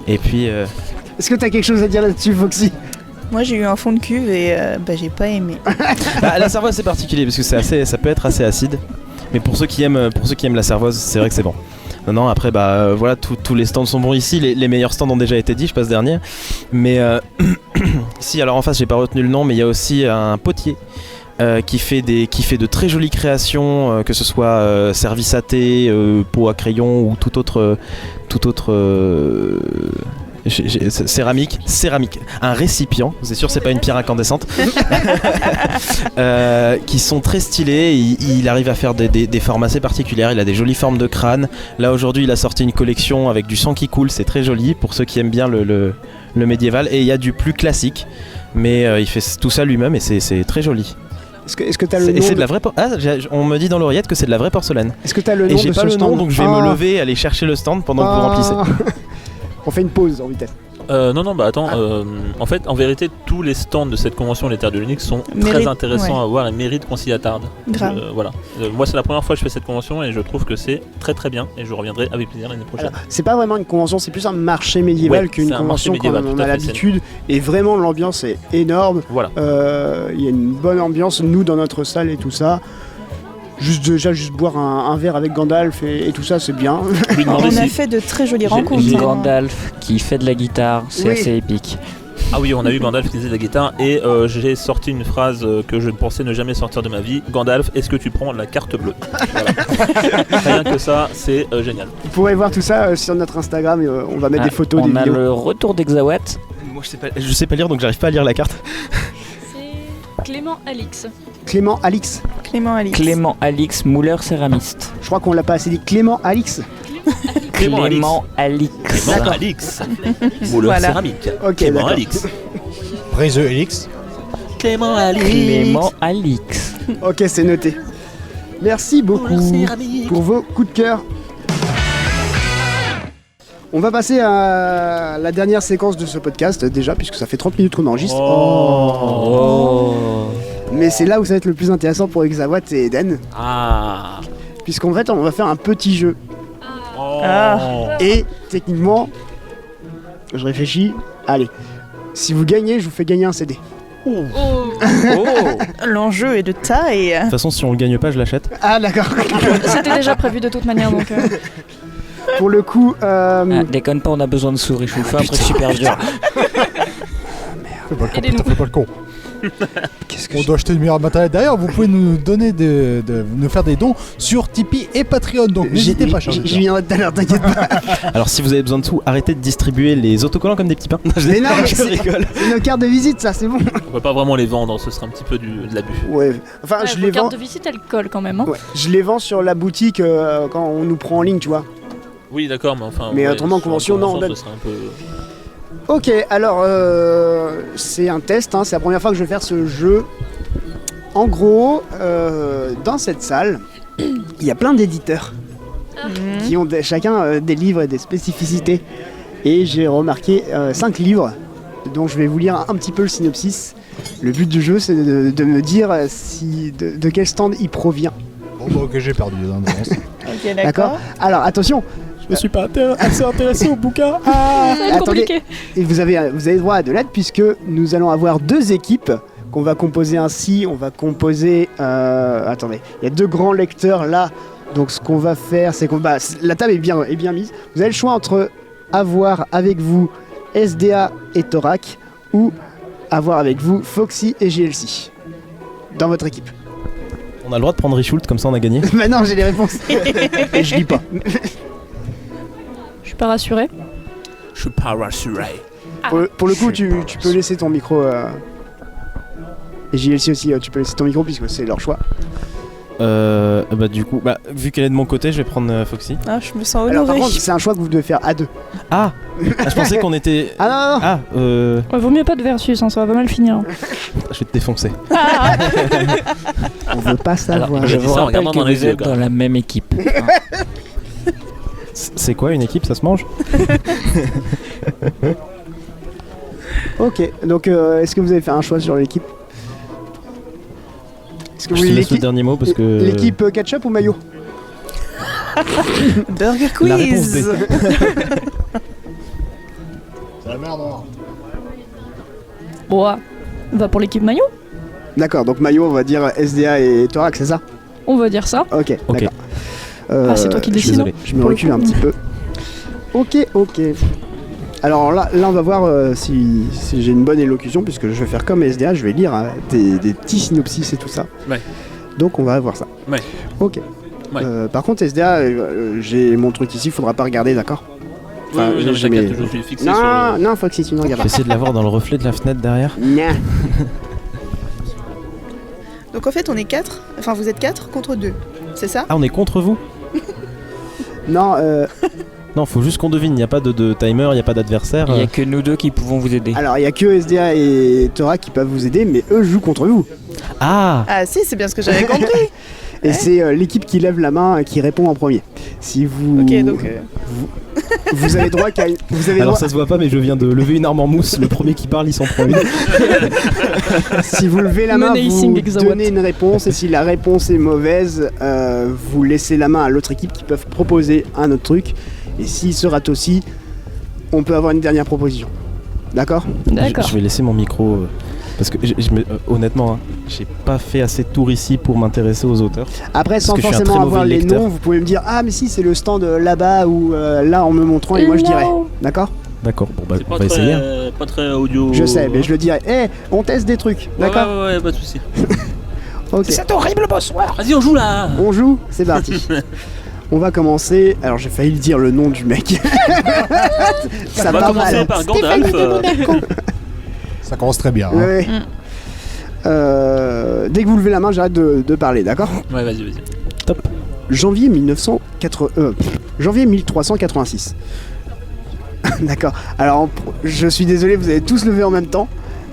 Et puis Est-ce que t'as quelque chose à dire là-dessus, Foxy? Moi j'ai eu un fond de cuve et j'ai pas aimé. la cervoise c'est particulier parce que ça peut être assez acide, mais pour ceux qui aiment la cervoise, c'est vrai que c'est bon. Non, après voilà, tous les stands sont bons ici, les meilleurs stands ont déjà été dit, je passe dernier. Mais si, alors en face j'ai pas retenu le nom, mais il y a aussi un potier qui fait de très jolies créations, que ce soit service à thé, pot à crayon ou tout autre céramique, un récipient, c'est sûr c'est pas une pierre incandescente, qui sont très stylés. Il arrive à faire des formes assez particulières, il a des jolies formes de crâne. Là aujourd'hui il a sorti une collection avec du sang qui coule, c'est très joli pour ceux qui aiment bien le médiéval, et il y a du plus classique, mais il fait tout ça lui-même et c'est très joli. Est-ce que t'as le nom Et c'est de la vraie on me dit dans l'oreillette que c'est de la vraie porcelaine. Est-ce que t'as le Et nom j'ai de pas ce le nom, stand? donc je vais me lever, aller chercher le stand pendant que vous remplissez. On fait une pause en vitesse. Non, bah attends, en fait, en vérité, tous les stands de cette convention Les Terres de l'Unix sont très Mérite, intéressants ouais. à voir et méritent qu'on s'y attarde. Grave. Voilà. Moi, c'est la première fois que je fais cette convention et je trouve que c'est très très bien et je reviendrai avec plaisir l'année prochaine. Alors, c'est pas vraiment une convention, c'est plus un marché médiéval Ouais, qu'une c'est un marché convention médiéval, comme on tout a à fait, l'habitude. Et vraiment, l'ambiance est énorme. Voilà. Il y a une bonne ambiance, nous dans notre salle et tout ça. Juste boire un verre avec Gandalf et tout ça, c'est bien. Lui demander On a si- fait de très jolies J'ai- rencontres. j'ai- hein. Gandalf qui fait de la guitare, c'est Oui. assez épique. Ah oui, on a eu Gandalf qui faisait de la guitare et j'ai sorti une phrase que je pensais ne jamais sortir de ma vie. Gandalf, est-ce que tu prends la carte bleue? Voilà. Rien que ça, c'est génial. Vous pourrez voir tout ça sur notre Instagram et on va mettre des photos, on des a vidéos. le retour d'Exawat. Moi je sais pas lire, donc j'arrive pas à lire la carte. C'est Clément Alix. Clément Alix. Clément Alix. Clément Alix, mouleur céramiste. Je crois qu'on l'a pas assez dit. Clément Alix. Clément Alix. Clément Alix. Mouleur Voilà. céramique. Ok, Clément d'accord. Alix. Brise Helix. Clément Alix. Clément Alix. Ok, c'est noté. Merci beaucoup pour vos coups de cœur. On va passer à la dernière séquence de ce podcast déjà, puisque ça fait 30 minutes qu'on enregistre. Oh. Mais c'est là où ça va être le plus intéressant pour Exawat et Eden, Ah. puisqu'en fait on va faire un petit jeu. Ah. Et techniquement, je réfléchis, allez, si vous gagnez, je vous fais gagner un CD. Oh. L'enjeu est de taille. De toute façon, si on le gagne pas, je l'achète. Ah d'accord. C'était déjà prévu de toute manière donc. Pour le coup, Ah, déconne pas, on a besoin de souris. Je vous fais un truc super dur. Fais pas le con, Aidez-nous. putain, fais pas le con. qu'est-ce que On doit acheter du meilleur matériel. D'ailleurs, vous pouvez nous donner nous faire des dons sur Tipeee et Patreon. Donc n'hésitez pas à changer. J'y viendrai tout à l'heure, t'inquiète pas. Alors si vous avez besoin de sous, arrêtez de distribuer les autocollants comme des petits pains. Mais non, mais je c'est rigole. c'est nos cartes de visite, ça, c'est bon. On peut pas vraiment les vendre, ce serait un petit peu de l'abus. Ouais, enfin, je Vos les vends. cartes de visite elles collent quand même. Hein. Ouais, je les vends sur la boutique quand on nous prend en ligne, tu vois. Oui, d'accord, mais enfin. Mais autrement, sur convention, non, on donne. ce serait un peu. Ok, alors c'est un test, hein, c'est la première fois que je vais faire ce jeu. En gros, dans cette salle, il y a plein d'éditeurs qui ont chacun des livres et des spécificités. Et j'ai remarqué 5 livres, dont je vais vous lire un petit peu le synopsis. Le but du jeu, c'est de me dire de quel stand il provient. Bon, bah, ok, j'ai perdu. Ok, D'accord. d'accord. Alors attention, Je me suis pas assez intéressé au bouquin. ah, Ça va être attendez, compliqué. et vous avez droit à de l'aide puisque nous allons avoir 2 équipes qu'on va composer ainsi. On va composer. Attendez, il y a 2 grands lecteurs là. Donc ce qu'on va faire, c'est qu'on la table est bien mise. Vous avez le choix entre avoir avec vous SDA et Thorak, ou avoir avec vous Foxy et GLC dans votre équipe. On a le droit de prendre Richult, comme ça on a gagné. Maintenant j'ai les réponses. Et je lis pas. Je suis pas rassurée. Je suis pas rassuré. Pour le coup, tu peux laisser ton micro. Et JLC aussi, tu peux laisser ton micro puisque c'est leur choix. Bah du coup, vu qu'elle est de mon côté, je vais prendre Foxy. Ah, je me sens Alors par honorée. contre, c'est un choix que vous devez faire à deux. Ah, je pensais qu'on était... Ah non, non. Ouais, vaut mieux pas de versus, hein, ça va pas mal finir. Je vais te défoncer. On veut pas savoir. Alors, j'ai je dit vous ça en rappelle regardant que dans les vous yeux, êtes gars. dans la même équipe. hein. C'est quoi une équipe, ça se mange? Ok, donc est-ce que vous avez fait un choix sur l'équipe? Est-ce que Je vous te voulez laisse le dernier mot parce que... l'équipe ketchup ou maillot? Burger La réponse quiz. C'est la merde, hein. Bon, on va pour l'équipe maillot. D'accord, donc maillot, on va dire SDA et Thorax, c'est ça? On va dire ça. Ok, Ok. d'accord. C'est toi qui je suis décides. désolé. Je me Pour le recule coup. un petit peu. Ok. Alors là on va voir si j'ai une bonne élocution, puisque je vais faire comme SDA, je vais lire des petits synopsis et tout ça. Ouais. Donc on va voir ça. Ouais. Ok. Ouais. Par contre SDA, j'ai mon truc ici, faudra pas regarder, d'accord? Enfin, Oui, non, j'ai mais t'inquiète, mes- je suis fixé sur Non, le... non, Foxy, tu ne Je regardes vais pas. essayer de l'avoir dans le reflet de la fenêtre derrière. Non. Donc en fait, on est 4. Enfin, vous êtes 4 contre 2. C'est ça? Ah, on est contre vous? Non, Non, faut juste qu'on devine, il n'y a pas de timer, il n'y a pas d'adversaire. Il n'y a que nous deux qui pouvons vous aider. alors il y a que SDA et Thorax qui peuvent vous aider, mais eux jouent contre vous. Ah, Ah si, c'est bien ce que j'avais compris. Et Ouais. c'est l'équipe qui lève la main qui répond en premier. Si vous... Ok, donc... Vous avez droit qu'à... Vous avez alors droit... ça se voit pas, mais je viens de lever une arme en mousse. Le premier qui parle, il s'en prend une. Si vous levez la main, Menacing vous Exawat. donnez une réponse, et si la réponse est mauvaise, vous laissez la main à l'autre équipe qui peuvent proposer un autre truc. Et s'il se rate aussi, on peut avoir une dernière proposition. D'accord? D'accord. Je vais laisser mon micro parce que honnêtement, hein, j'ai pas fait assez de tours ici pour m'intéresser aux auteurs. Après, sans que je suis un forcément très avoir mauvais les lecteur. noms, vous pouvez me dire ah mais si c'est le stand là-bas ou là en me montrant et moi je dirais. Non. D'accord? D'accord, bon bah C'est on pas va essayer. hein. pas très audio... Je sais, mais je le dirai. On teste des trucs. Ouais, D'accord? ouais, pas de soucis. Ok. horrible bonsoir. Vas-y, on joue là. On joue, c'est parti. On va commencer. Alors j'ai failli dire le nom du mec. Ça On va part commencer mal. par Gandalf. Ça commence très bien. hein. Ouais. Dès que vous levez la main, j'arrête de parler, d'accord? Ouais, vas-y. Janvier 1386. D'accord. Alors, je suis désolé, vous avez tous levé en même temps,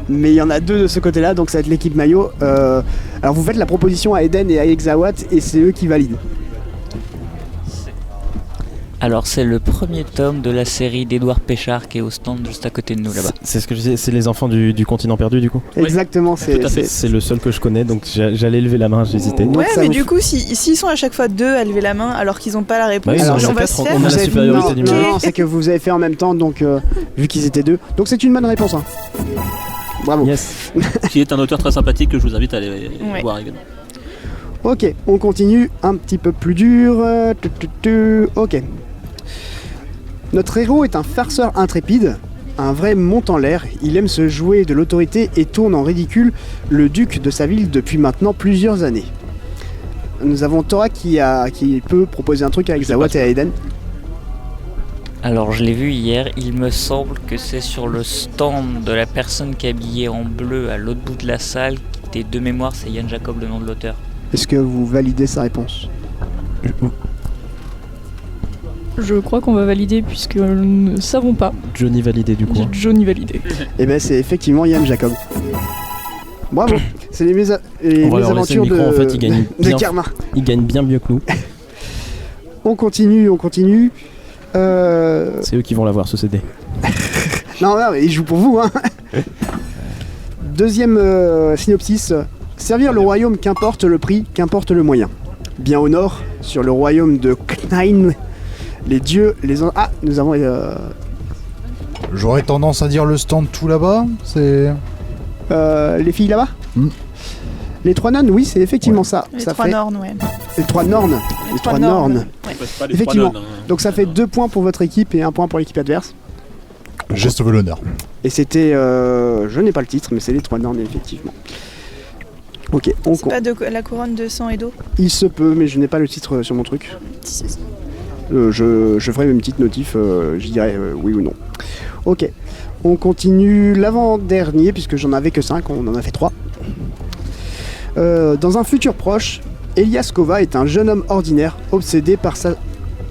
mais il y en a deux de ce côté-là, donc ça va être l'équipe maillot. Alors, vous faites la proposition à Eden et à Exawat, et c'est eux qui valident. Alors c'est le premier tome de la série d'Édouard Péchard qui est au stand juste à côté de nous là-bas. C'est ce que je disais, c'est les enfants du continent perdu du coup. Oui, Exactement, c'est. tout à fait. C'est le seul que je connais, donc j'allais lever la main, j'hésitais. Donc Ouais, ça mais vous du fait- coup, s'ils sont à chaque fois 2 à lever la main alors qu'ils n'ont pas la réponse, Bah oui, alors, on on est va quatre, se on faire. a Vous la avez- supériorité non, numérique. non, c'est que vous avez fait en même temps, donc vu qu'ils étaient deux. Donc c'est une bonne réponse. Hein. Bravo. Yes. Qui est un auteur très sympathique que je vous invite à aller voir également. Ok, on continue un petit peu plus dur. Ok. Notre héros est un farceur intrépide, un vrai monte en l'air. Il aime se jouer de l'autorité et tourne en ridicule le duc de sa ville depuis maintenant plusieurs années. Nous avons Tora qui peut proposer un truc avec Zawat et à Eden. Alors je l'ai vu hier, il me semble que c'est sur le stand de la personne qui est habillée en bleu à l'autre bout de la salle, qui était de mémoire, c'est Yann Jacob le nom de l'auteur. Est-ce que vous validez sa réponse? Je crois qu'on va valider puisque nous ne savons pas. Johnny validé du coup. J'ai Johnny validé. Eh ben c'est effectivement Yann Jacob. Bravo. C'est les, On va leur laisser le mésaventures micro, en fait, il gagne de bien. Karma. Il gagne bien mieux que nous. On continue. C'est eux qui vont l'avoir ce CD. Non, mais il joue pour vous, hein. Deuxième synopsis. Servir le royaume, qu'importe le prix, qu'importe le moyen. Bien au nord, sur le royaume de Knain, les dieux, Ah, nous avons... J'aurais tendance à dire le stand tout là-bas. C'est. les filles là-bas Les trois nonnes, oui, c'est effectivement ça. Les Ça 3 fait... nornes, ouais. Les trois nornes. Les trois nornes. C'est pas les Effectivement. trois nonnes, hein. Donc ça fait 2 points pour votre équipe et 1 point pour l'équipe adverse. J'ai sauvé l'honneur. Et c'était, je n'ai pas le titre, mais c'est les 3 Nornes, effectivement. Ok, C'est pas de la couronne de sang et d'eau? il se peut, mais je n'ai pas le titre sur mon truc. Si, c'est ça. Je ferai une petite notif, je dirais oui ou non. Ok, on continue l'avant-dernier, puisque j'en avais que 5, on en a fait 3. Dans un futur proche, Elias Kova est un jeune homme ordinaire, obsédé par sa...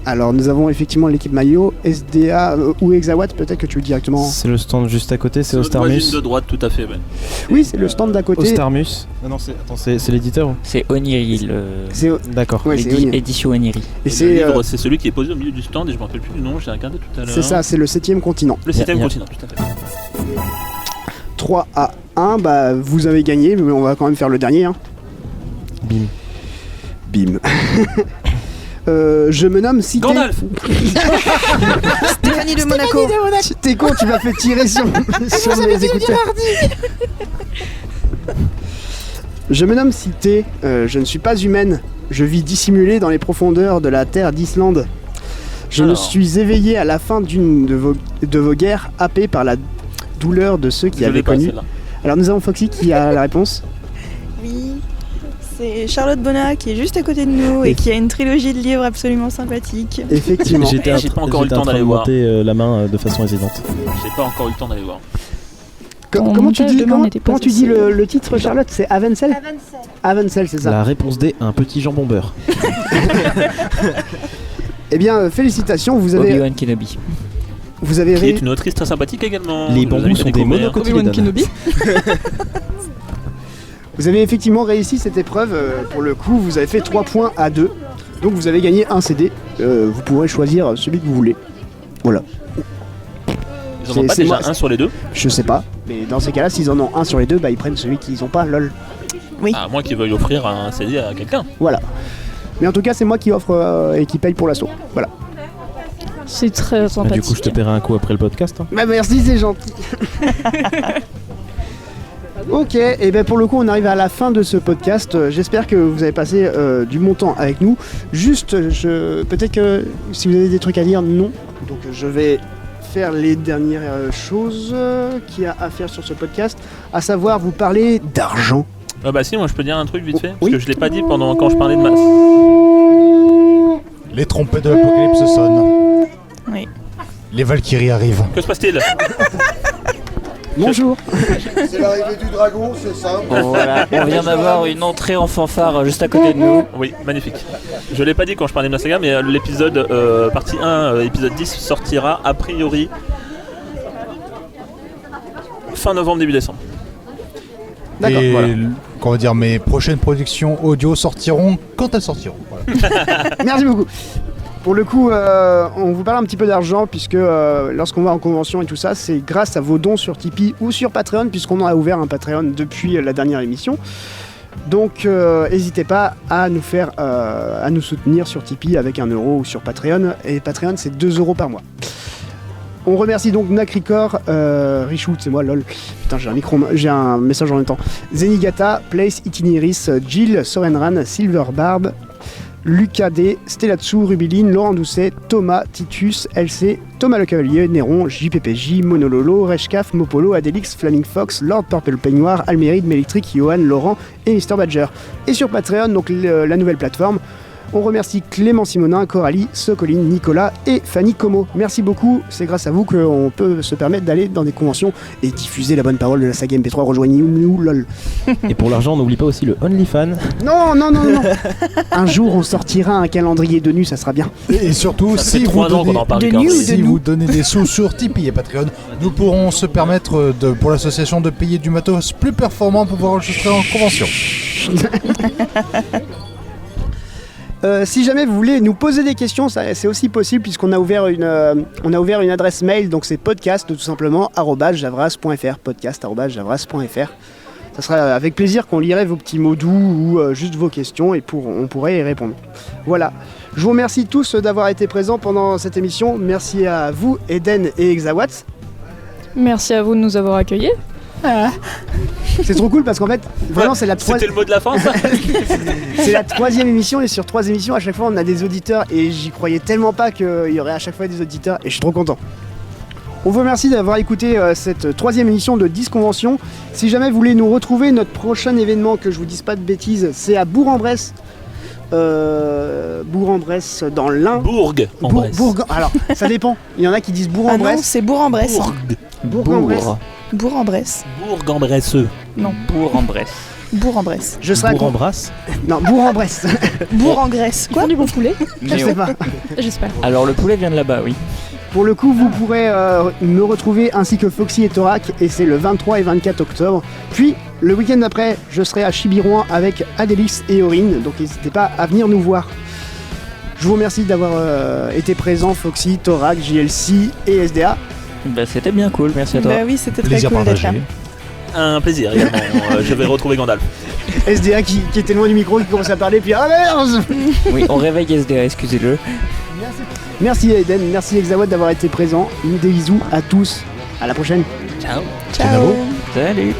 Alors nous avons effectivement l'équipe maillot, SDA ou Exawatt, peut-être que tu le dis directement. C'est le stand juste à côté, c'est votre voisine Ostarmus. de droite, tout à fait. Ouais. Oui, c'est le stand d'à côté. Ostarmus. Non, c'est l'éditeur ou... C'est Oniri, C'est... D'accord. Ouais, c'est Oniri. édition Oniri. Et Le c'est, livre, c'est celui qui est posé au milieu du stand et je me rappelle plus du nom, j'ai regardé tout à l'heure. c'est ça, c'est le 7e continent. Le 7ème Yeah. continent, tout à fait. 3 à 1, bah vous avez gagné, mais on va quand même faire le dernier. Hein. Bim. Bim. Je me nomme Cité. Gandalf. Stéphanie de Monaco. T'es con, tu m'as fait tirer sur mes écouteurs. Je me nomme Cité, je ne suis pas humaine. Je vis dissimulée dans les profondeurs de la terre d'Islande. Je me Alors. suis éveillé à la fin d'une de vos guerres, happé par la douleur de ceux qui Je avaient l'ai pas connu. celle-là. Alors nous avons Foxy qui a la réponse. Oui. C'est Charlotte Bonnat qui est juste à côté de nous et qui a une trilogie de livres absolument sympathique. Effectivement. J'ai pas encore eu le temps d'aller voir. monter la main de façon hésidante. J'ai pas encore eu le temps d'aller voir. Ton Comment tu montage dis, de main n'était pas comment tu dis assez- le titre, Charlotte? C'est Avensel? Avensel, c'est ça. La réponse D, un petit jambon beurre. Eh bien, félicitations, vous avez Obi-Wan Kenobi. Vous avez Qui est ré- une autrice très sympathique également. Les Vous nous bambous avez sont fait des découvrir. monocotylédones. Obi-Wan Kenobi. Vous avez effectivement réussi cette épreuve. Pour le coup, vous avez fait 3 points à 2. Donc vous avez gagné un CD. Vous pourrez choisir celui que vous voulez. Voilà. Ils en ont pas C'est déjà moi- un sur les deux. Je sais pas. Mais dans ces cas-là, s'ils en ont un sur les deux, bah ils prennent celui qu'ils ont pas, lol. À moins qu'ils veuillent offrir un CD à quelqu'un. Voilà. Mais en tout cas, c'est moi qui offre et qui paye pour l'assaut. Voilà. C'est très Ah, sympathique. du coup, je te paierai un coup après le podcast. hein. Bah merci, c'est gentil. Ok, et ben pour le coup on arrive à la fin de ce podcast. J'espère que vous avez passé du bon temps avec nous. Juste, peut-être que si vous avez des trucs à dire, non. Donc je vais faire les dernières choses qu'il y a à faire sur ce podcast, à savoir vous parler d'argent. Ah bah si, moi je peux dire un truc vite fait. Parce Oui. que je l'ai pas dit pendant quand je parlais de masse. Les trompettes de l'apocalypse sonnent. Oui. Les Valkyries arrivent. Que se passe-t-il? Bonjour. C'est l'arrivée du dragon, c'est simple. Voilà, on vient d'avoir une entrée en fanfare juste à côté de nous. Oui, magnifique. Je l'ai pas dit quand je parlais de la saga, mais l'épisode partie 1, épisode 10 sortira a priori fin novembre, début décembre. D'accord, Et voilà. qu'on va dire, mes prochaines productions audio sortiront quand elles sortiront. Voilà. Merci beaucoup. Pour le coup, on vous parle un petit peu d'argent puisque lorsqu'on va en convention et tout ça, c'est grâce à vos dons sur Tipeee ou sur Patreon puisqu'on a ouvert un Patreon depuis la dernière émission. Donc n'hésitez pas à nous faire, à nous soutenir sur Tipeee avec 1 euro ou sur Patreon. Et Patreon c'est 2 euros par mois. On remercie donc Nakricor, Richout, c'est moi, lol. Putain, j'ai un message en même temps. Zenigata, Place, Itineris, Jill, Sorenran, Silverbarb, Lucas D, Stellatsu, Rubiline, Laurent Doucet, Thomas, Titus, LC, Thomas le Cavalier, Néron, JPPJ, Monololo, Reshkaf, Mopolo, Adelix, Flaming Fox, Lord Purple Peignoir, Alméride, Melectric, Johan, Laurent et Mr Badger. Et sur Patreon, donc la nouvelle plateforme, on remercie Clément Simonin, Coralie, Socoline, Nicolas et Fanny Como. Merci beaucoup, c'est grâce à vous qu'on peut se permettre d'aller dans des conventions et diffuser la bonne parole de la saga MP3. Rejoignez-nous, lol. Et pour l'argent, n'oublie pas aussi le OnlyFans. Non. Un jour, on sortira un calendrier de nu, ça sera bien. Et surtout, Ça fait si, vous 3 ans qu'on donnez, en parle. De Ricardo. nu ou de si nous vous donnez des sous sur Tipeee et Patreon, nous pourrons se permettre pour l'association de payer du matos plus performant pour pouvoir enregistrer en convention. Si jamais vous voulez nous poser des questions, c'est aussi possible puisqu'on a ouvert une adresse mail, donc c'est podcast tout simplement @javras.fr, podcast@javras.fr. Ça sera avec plaisir qu'on lirait vos petits mots doux ou juste vos questions et on pourrait y répondre. Voilà. Je vous remercie tous d'avoir été présents pendant cette émission. Merci à vous, Eden et Exawatt. Merci à vous de nous avoir accueillis. C'est trop cool parce qu'en fait, vraiment c'est la C'était le mot de la fin, ça? C'est la 3e émission et sur 3 émissions à chaque fois on a des auditeurs et j'y croyais tellement pas qu'il y aurait à chaque fois des auditeurs et je suis trop content. On vous remercie d'avoir écouté cette 3e émission de Disconvention. Si jamais vous voulez nous retrouver, notre prochain événement, que je vous dise pas de bêtises, c'est à Bourg-en-Bresse. Bourg-en-Bresse dans l'Ain. Bourg-en-Bresse. Alors, ça dépend. Il y en a qui disent Ah non, Bourg-en-Bresse. c'est Bourg-en-Bresse. Bourg-en-Bresse. Bourg-en-Bresse. Bourg-en-Bresseux. Non, Bourg-en-Bresse. Bourg-en-Bresse. Je serai Bourg-en-Brasse. Non, Bourg-en-Bresse. Bourg-en-Grèce. Ils Quoi font du bon poulet, Je sais pas. j'espère. Alors le poulet vient de là-bas, oui. Pour le coup, vous pourrez me retrouver ainsi que Foxy et Thorac, et c'est le 23 et 24 octobre. Puis, le week-end d'après, je serai à Chibirouan avec Adélix et Aurine, donc n'hésitez pas à venir nous voir. Je vous remercie d'avoir été présents, Foxy, Thorac, JLC et SDA. Bah, c'était bien cool, merci à toi. Bah oui, c'était très Plaisir cool d'être là. partagé. Un plaisir également. Je vais retrouver Gandalf. SDA qui était loin du micro, qui commençait à parler, puis ah merde. Oui, on réveille SDA, excusez-le. Merci Eden, merci Exawad d'avoir été présent. Des bisous à tous. À la prochaine. Ciao. Ciao. Salut.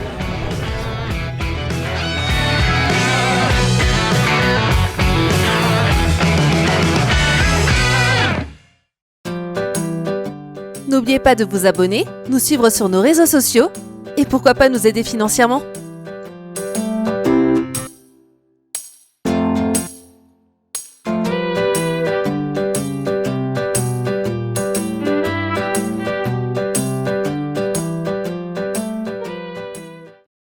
N'oubliez pas de vous abonner, nous suivre sur nos réseaux sociaux et pourquoi pas nous aider financièrement.